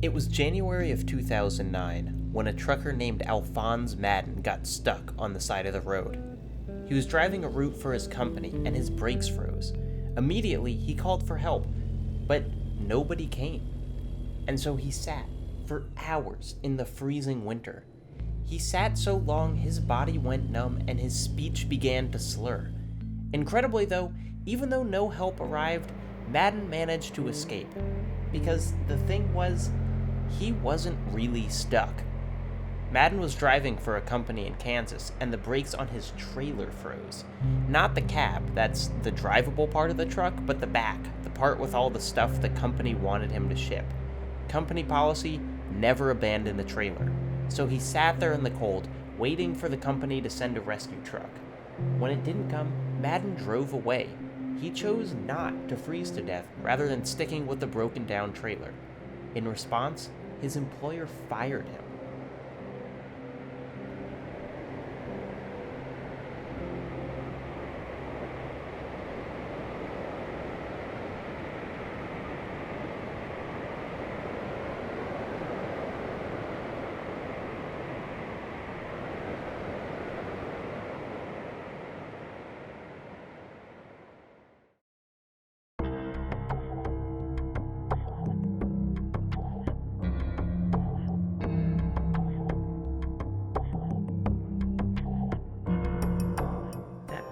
It was January of 2009 when a trucker named Alphonse Madden got stuck on the side of the road. He was driving a route for his company and his brakes froze. Immediately, he called for help, but nobody came. And so he sat for hours in the freezing winter. He sat so long his body went numb and his speech began to slur. Incredibly though, even though no help arrived, Madden managed to escape. Because the thing was, he wasn't really stuck. Madden was driving for a company in Kansas, and the brakes on his trailer froze. Not the cab, that's the drivable part of the truck, but the back, the part with all the stuff the company wanted him to ship. Company policy, never abandon the trailer. So he sat there in the cold, waiting for the company to send a rescue truck. When it didn't come, Madden drove away. He chose not to freeze to death rather than sticking with the broken down trailer. In response, his employer fired him.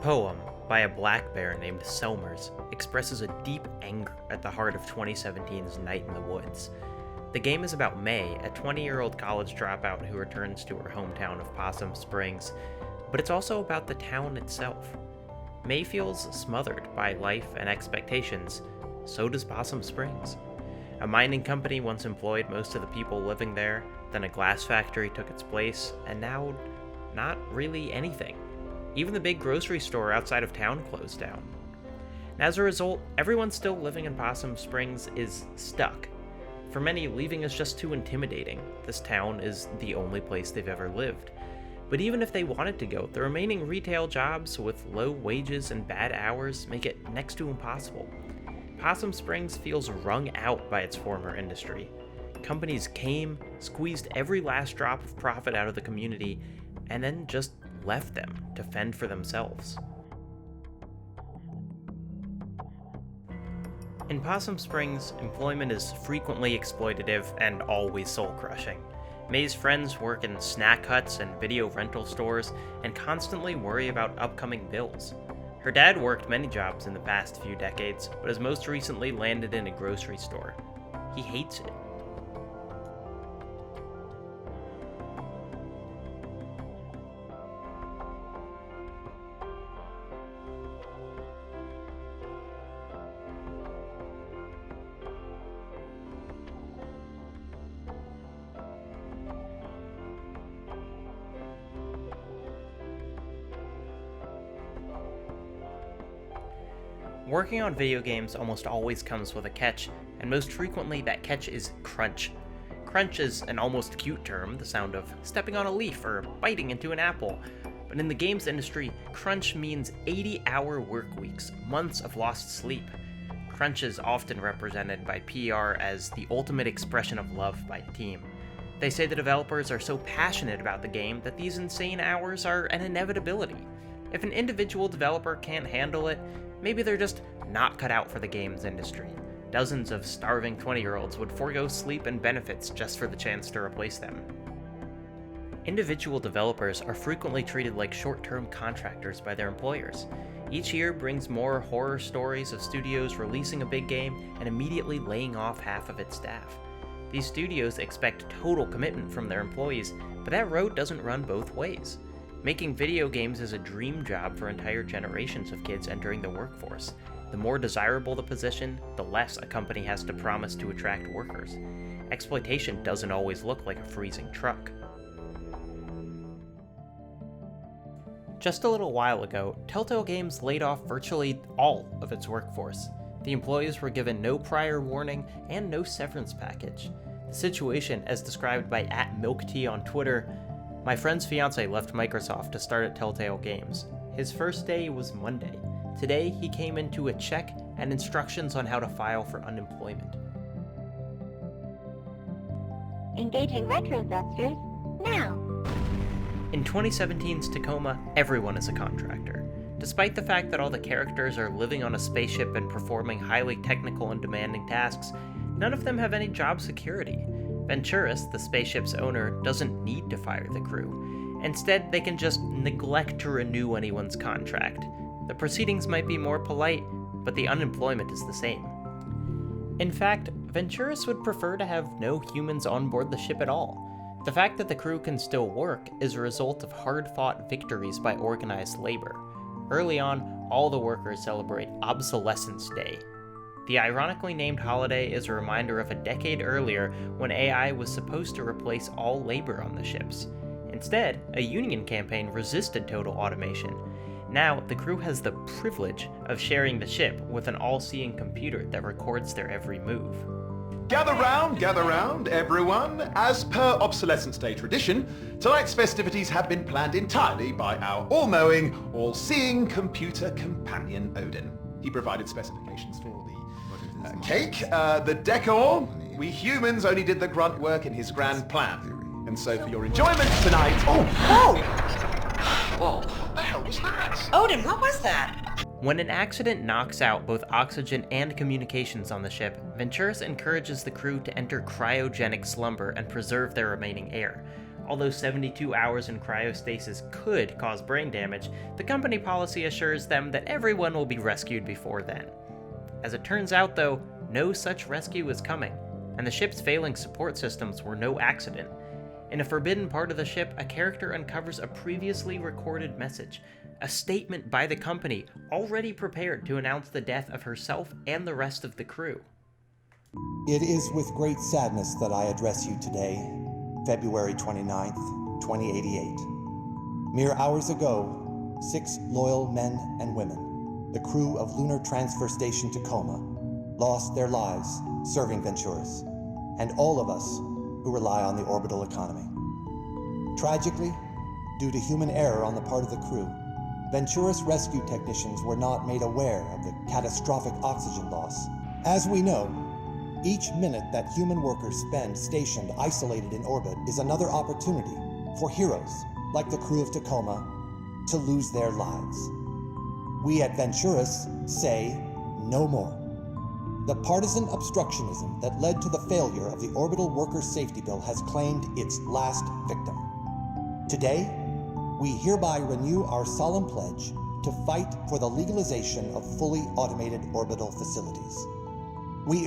Poem by a black bear named Selmers expresses a deep anger at the heart of 2017's Night in the Woods. The game is about May, a 20-year-old college dropout who returns to her hometown of Possum Springs, but it's also about the town itself. May feels smothered by life and expectations, so does Possum Springs. A mining company once employed most of the people living there, then a glass factory took its place, and now, not really anything. Even the big grocery store outside of town closed down. And as a result, everyone still living in Possum Springs is stuck. For many, leaving is just too intimidating. This town is the only place they've ever lived. But even if they wanted to go, the remaining retail jobs with low wages and bad hours make it next to impossible. Possum Springs feels wrung out by its former industry. Companies came, squeezed every last drop of profit out of the community, and then just left them to fend for themselves. In Possum Springs, employment is frequently exploitative and always soul-crushing. May's friends work in snack huts and video rental stores and constantly worry about upcoming bills. Her dad worked many jobs in the past few decades, but has most recently landed in a grocery store. He hates it. Working on video games almost always comes with a catch, and most frequently that catch is crunch. Crunch is an almost cute term, the sound of stepping on a leaf or biting into an apple. But in the games industry, crunch means 80-hour work weeks, months of lost sleep. Crunch is often represented by PR as the ultimate expression of love by a team. They say the developers are so passionate about the game that these insane hours are an inevitability. If an individual developer can't handle it, maybe they're just not cut out for the games industry. Dozens of starving 20-year-olds would forego sleep and benefits just for the chance to replace them. Individual developers are frequently treated like short-term contractors by their employers. Each year brings more horror stories of studios releasing a big game and immediately laying off half of its staff. These studios expect total commitment from their employees, but that road doesn't run both ways. Making video games is a dream job for entire generations of kids entering the workforce. The more desirable the position, the less a company has to promise to attract workers. Exploitation doesn't always look like a freezing truck. Just a little while ago, Telltale Games laid off virtually all of its workforce. The employees were given no prior warning and no severance package. The situation, as described by @MilkTea on Twitter, my friend's fiance left Microsoft to start at Telltale Games. His first day was Monday. Today, he came into a check and instructions on how to file for unemployment. Engaging retro zesters now. In 2017's Tacoma, everyone is a contractor. Despite the fact that all the characters are living on a spaceship and performing highly technical and demanding tasks, none of them have any job security. Venturis, the spaceship's owner, doesn't need to fire the crew. Instead, they can just neglect to renew anyone's contract. The proceedings might be more polite, but the unemployment is the same. In fact, Venturis would prefer to have no humans on board the ship at all. The fact that the crew can still work is a result of hard-fought victories by organized labor. Early on, all the workers celebrate Obsolescence Day. The ironically named holiday is a reminder of a decade earlier when AI was supposed to replace all labor on the ships. Instead, a union campaign resisted total automation. Now, the crew has the privilege of sharing the ship with an all-seeing computer that records their every move. Gather round, everyone. As per Obsolescence Day tradition, tonight's festivities have been planned entirely by our all-knowing, all-seeing computer companion Odin. He provided specifications for the cake, the decor. We humans only did the grunt work in his grand plan. And so for your enjoyment tonight... Whoa, what the hell was that? Odin, what was that? When an accident knocks out both oxygen and communications on the ship, Venturis encourages the crew to enter cryogenic slumber and preserve their remaining air. Although 72 hours in cryostasis could cause brain damage, the company policy assures them that everyone will be rescued before then. As it turns out, though, no such rescue is coming, and the ship's failing support systems were no accident. In a forbidden part of the ship, a character uncovers a previously recorded message, a statement by the company already prepared to announce the death of herself and the rest of the crew. It is with great sadness that I address you today, February 29th, 2088. Mere hours ago, 6 loyal men and women, the crew of Lunar Transfer Station Tacoma, lost their lives serving Venturis, and all of us who rely on the orbital economy. Tragically, due to human error on the part of the crew, Venturis rescue technicians were not made aware of the catastrophic oxygen loss. As we know, each minute that human workers spend stationed isolated in orbit is another opportunity for heroes like the crew of Tacoma to lose their lives. We at Venturis say no more. The partisan obstructionism that led to the failure of the Orbital Workers' Safety Bill has claimed its last victim. Today, we hereby renew our solemn pledge to fight for the legalization of fully automated orbital facilities. We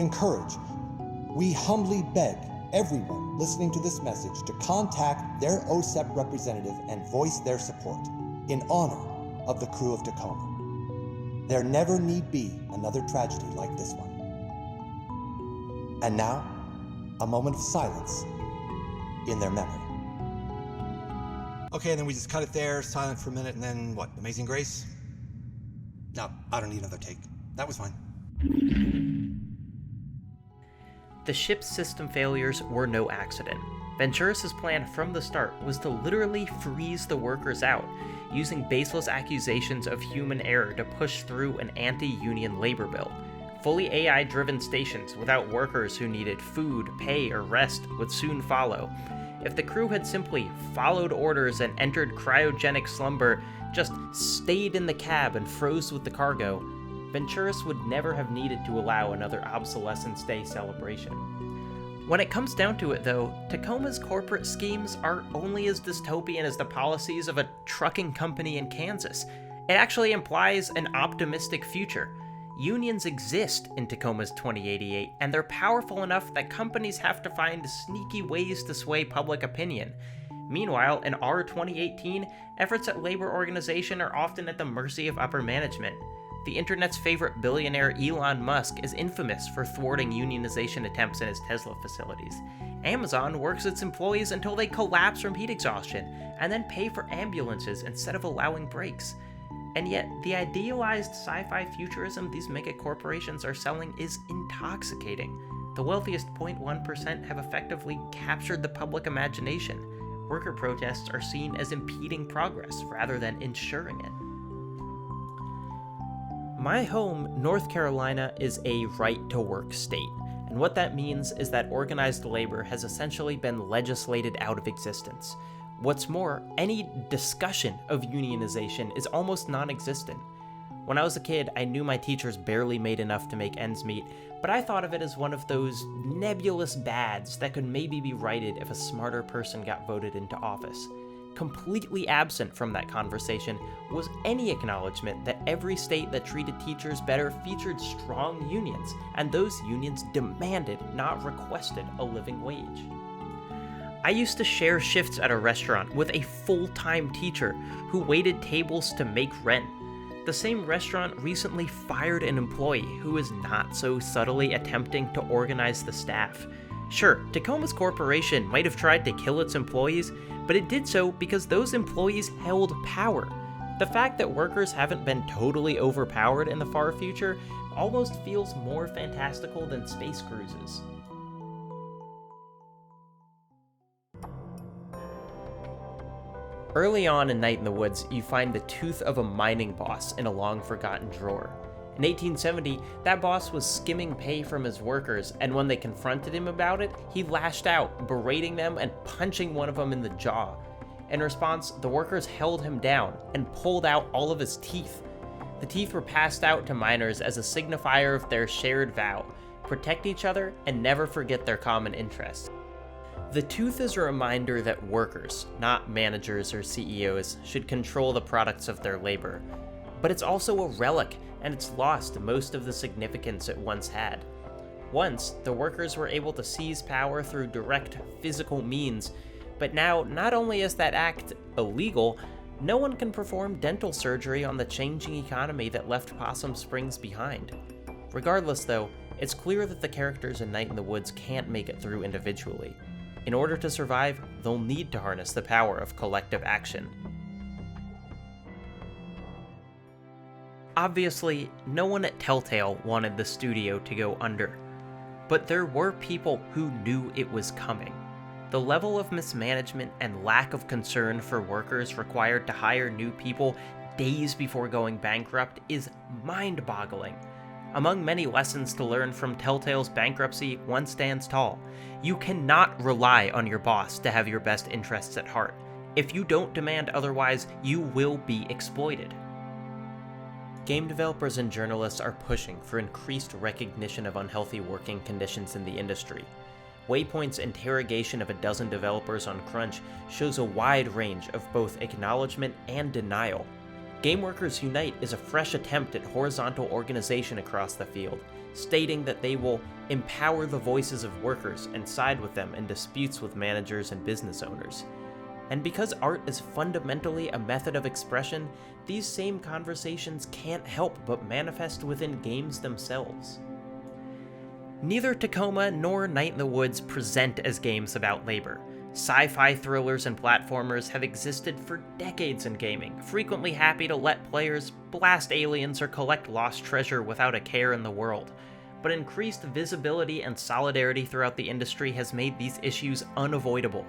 humbly beg everyone listening to this message to contact their OSEP representative and voice their support in honor of the crew of Tacoma. There never need be another tragedy like this one. And now, a moment of silence in their memory. Okay, and then we just cut it there, silent for a minute, and then what, Amazing Grace? No, I don't need another take. That was fine. The ship's system failures were no accident. Venturis' plan from the start was to literally freeze the workers out, using baseless accusations of human error to push through an anti-union labor bill. Fully AI-driven stations without workers who needed food, pay, or rest would soon follow. If the crew had simply followed orders and entered cryogenic slumber, just stayed in the cab and froze with the cargo, Venturis would never have needed to allow another Obsolescence Day celebration. When it comes down to it, though, Tacoma's corporate schemes are only as dystopian as the policies of a trucking company in Kansas. It actually implies an optimistic future. Unions exist in Tacoma's 2088, and they're powerful enough that companies have to find sneaky ways to sway public opinion. Meanwhile, in our 2018, efforts at labor organization are often at the mercy of upper management. The internet's favorite billionaire Elon Musk is infamous for thwarting unionization attempts in his Tesla facilities. Amazon works its employees until they collapse from heat exhaustion, and then pay for ambulances instead of allowing breaks. And yet, the idealized sci-fi futurism these mega corporations are selling is intoxicating. The wealthiest 0.1% have effectively captured the public imagination. Worker protests are seen as impeding progress rather than ensuring it. My home, North Carolina, is a right-to-work state, And what that means is that organized labor has essentially been legislated out of existence. What's more, any discussion of unionization is almost non-existent. When I was a kid, I knew my teachers barely made enough to make ends meet, but I thought of it as one of those nebulous bads that could maybe be righted if a smarter person got voted into office. Completely absent from that conversation was any acknowledgement that every state that treated teachers better featured strong unions, and those unions demanded, not requested, a living wage. I used to share shifts at a restaurant with a full-time teacher who waited tables to make rent. The same restaurant recently fired an employee who was not so subtly attempting to organize the staff. Sure, Tacoma's corporation might have tried to kill its employees, but it did so because those employees held power. The fact that workers haven't been totally overpowered in the far future almost feels more fantastical than space cruises. Early on in Night in the Woods, you find the tooth of a mining boss in a long-forgotten drawer. In 1870, that boss was skimming pay from his workers, and when they confronted him about it, he lashed out, berating them and punching one of them in the jaw. In response, the workers held him down and pulled out all of his teeth. The teeth were passed out to miners as a signifier of their shared vow: protect each other and never forget their common interests. The tooth is a reminder that workers, not managers or CEOs, should control the products of their labor. But it's also a relic, and it's lost most of the significance it once had. Once, the workers were able to seize power through direct physical means, but now, not only is that act illegal, no one can perform dental surgery on the changing economy that left Possum Springs behind. Regardless, though, it's clear that the characters in Night in the Woods can't make it through individually. In order to survive, they'll need to harness the power of collective action. Obviously, no one at Telltale wanted the studio to go under, but there were people who knew it was coming. The level of mismanagement and lack of concern for workers required to hire new people days before going bankrupt is mind-boggling. Among many lessons to learn from Telltale's bankruptcy, one stands tall. You cannot rely on your boss to have your best interests at heart. If you don't demand otherwise, you will be exploited. Game developers and journalists are pushing for increased recognition of unhealthy working conditions in the industry. Waypoint's interrogation of a dozen developers on Crunch shows a wide range of both acknowledgement and denial. Game Workers Unite is a fresh attempt at horizontal organization across the field, stating that they will empower the voices of workers and side with them in disputes with managers and business owners. And because art is fundamentally a method of expression, these same conversations can't help but manifest within games themselves. Neither Tacoma nor Night in the Woods present as games about labor. Sci-fi thrillers and platformers have existed for decades in gaming, frequently happy to let players blast aliens or collect lost treasure without a care in the world. But increased visibility and solidarity throughout the industry has made these issues unavoidable.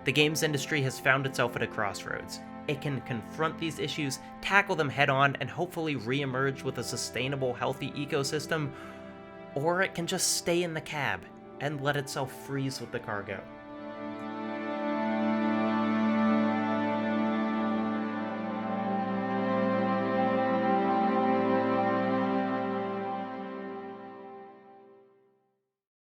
The games industry has found itself at a crossroads. It can confront these issues, tackle them head-on, and hopefully re-emerge with a sustainable, healthy ecosystem, or it can just stay in the cab and let itself freeze with the cargo.